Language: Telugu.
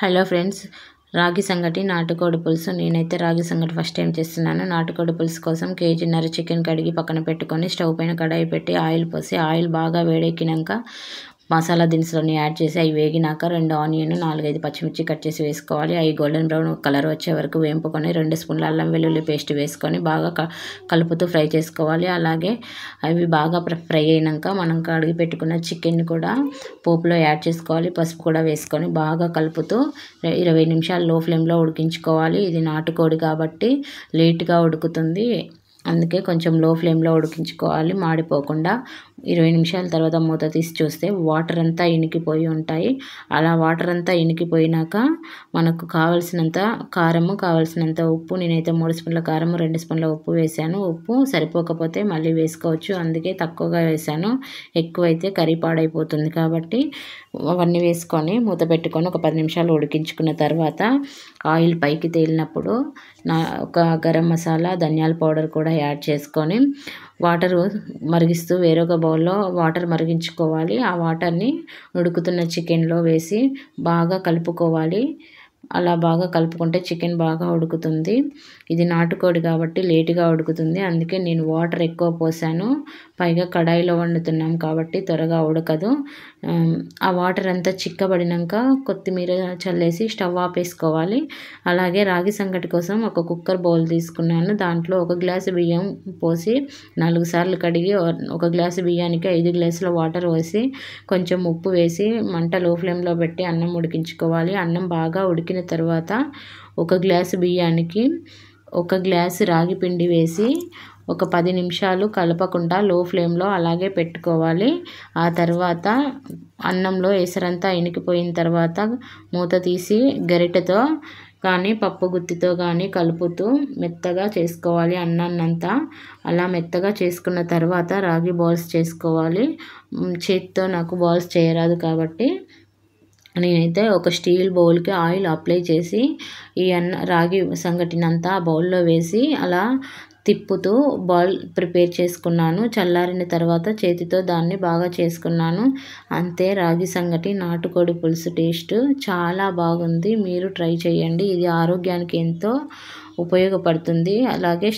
హలో ఫ్రెండ్స్, రాగి సంగటి నాటుకోడి పులుసు. నేనైతే రాగి సంగటి ఫస్ట్ టైం చేస్తున్నాను. నాటుకోడి పులుసు కోసం కేజీన్నర చికెన్ కడిగి పక్కన పెట్టుకొని స్టవ్ పైన కడాయి పెట్టి ఆయిల్ పోసి ఆయిల్ బాగా వేడెక్కినాక మసాలా దినుసులన్నీ యాడ్ చేసి అవి వేగినాక 2 ఆనియన్ 4-5 పచ్చిమిర్చి కట్ చేసి వేసుకోవాలి. అవి గోల్డెన్ బ్రౌన్ కలర్ వచ్చే వరకు వేంపుకొని 2 స్పూన్ల అల్లం వెల్లుల్లి పేస్ట్ వేసుకొని బాగా కలుపుతూ ఫ్రై చేసుకోవాలి. అలాగే అవి బాగా ఫ్రై అయినాక మనం కడిగి పెట్టుకున్న చికెన్ కూడా పోపులో యాడ్ చేసుకోవాలి. పసుపు కూడా వేసుకొని బాగా కలుపుతూ 20 నిమిషాలు లో ఫ్లేమ్లో ఉడికించుకోవాలి. ఇది నాటుకోడి కాబట్టి లేట్గా ఉడుకుతుంది, అందుకే కొంచెం లో ఫ్లేమ్లో ఉడికించుకోవాలి మాడిపోకుండా. 20 నిమిషాల తర్వాత మూత తీసి చూస్తే వాటర్ అంతా ఇనికిపోయి ఉంటాయి. అలా వాటర్ అంతా ఇనికిపోయినాక మనకు కావాల్సినంత కారము, కావాల్సినంత ఉప్పు. నేనైతే 3 స్పూన్ల కారము 2 స్పూన్ల ఉప్పు వేసాను. ఉప్పు సరిపోకపోతే మళ్ళీ వేసుకోవచ్చు, అందుకే తక్కువగా వేసాను. ఎక్కువైతే కర్రీ పాడైపోతుంది కాబట్టి అవన్నీ వేసుకొని మూత పెట్టుకొని ఒక 10 నిమిషాలు ఉడికించుకున్న తర్వాత ఆయిల్ పైకి తేలినప్పుడు ఒక గరం మసాలా, ధనియాల పౌడర్ కూడా యాడ్ చేసుకొని వాటర్ మరిగిస్తూ వేరొక బౌల్లో వాటర్ మరిగించుకోవాలి. ఆ వాటర్ని ఉడుకుతున్న చికెన్లో వేసి బాగా కలుపుకోవాలి. అలా బాగా కలుపుకుంటే చికెన్ బాగా ఉడుకుతుంది. ఇది నాటుకోడి కాబట్టి లేటుగా ఉడుకుతుంది, అందుకే నేను వాటర్ ఎక్కువ పోసాను. పైగా కడాయిలో వండుతున్నాం కాబట్టి త్వరగా ఉడకదు. ఆ వాటర్ అంతా చిక్కబడినాక కొత్తిమీర చల్లేసి స్టవ్ ఆపేసుకోవాలి. అలాగే రాగి సంగటి కోసం ఒక కుక్కర్ బౌల్ తీసుకున్నాను. దాంట్లో 1 గ్లాసు బియ్యం పోసి 4 సార్లు కడిగి 1 గ్లాసు బియ్యానికి 5 గ్లాసుల వాటర్ పోసి కొంచెం ఉప్పు వేసి మంట లో ఫ్లేమ్లో పెట్టి అన్నం ఉడికించుకోవాలి. అన్నం బాగా ఉడికిన తర్వాత 1 గ్లాసు బియ్యానికి 1 గ్లాసు రాగి పిండి వేసి ఒక 10 నిమిషాలు కలపకుండా లో ఫ్లేమ్లో అలాగే పెట్టుకోవాలి. ఆ తర్వాత అన్నంలో ఎసరంతా ఇనికిపోయిన తర్వాత మూత తీసి గరిటెతో కానీ పప్పు గుత్తితో కానీ కలుపుతూ మెత్తగా చేసుకోవాలి అన్నాన్నంతా. అలా మెత్తగా చేసుకున్న తర్వాత రాగి బాల్స్ చేసుకోవాలి. చేతితో నాకు బాల్స్ చేయరాదు కాబట్టి నేనైతే ఒక స్టీల్ బౌల్కి ఆయిల్ అప్లై చేసి ఈ రాగి సంగటినంతా ఆ బౌల్లో వేసి అలా తిప్పుతూ బాల్ ప్రిపేర్ చేసుకున్నాను. చల్లారిన తర్వాత చేతితో దాన్ని బాగా చేసుకున్నాను. అంతే, రాగి సంగటి నాటుకోడి పులుసు టేస్ట్ చాలా బాగుంది. మీరు ట్రై చేయండి, ఇది ఆరోగ్యానికి ఎంతో ఉపయోగపడుతుంది. అలాగే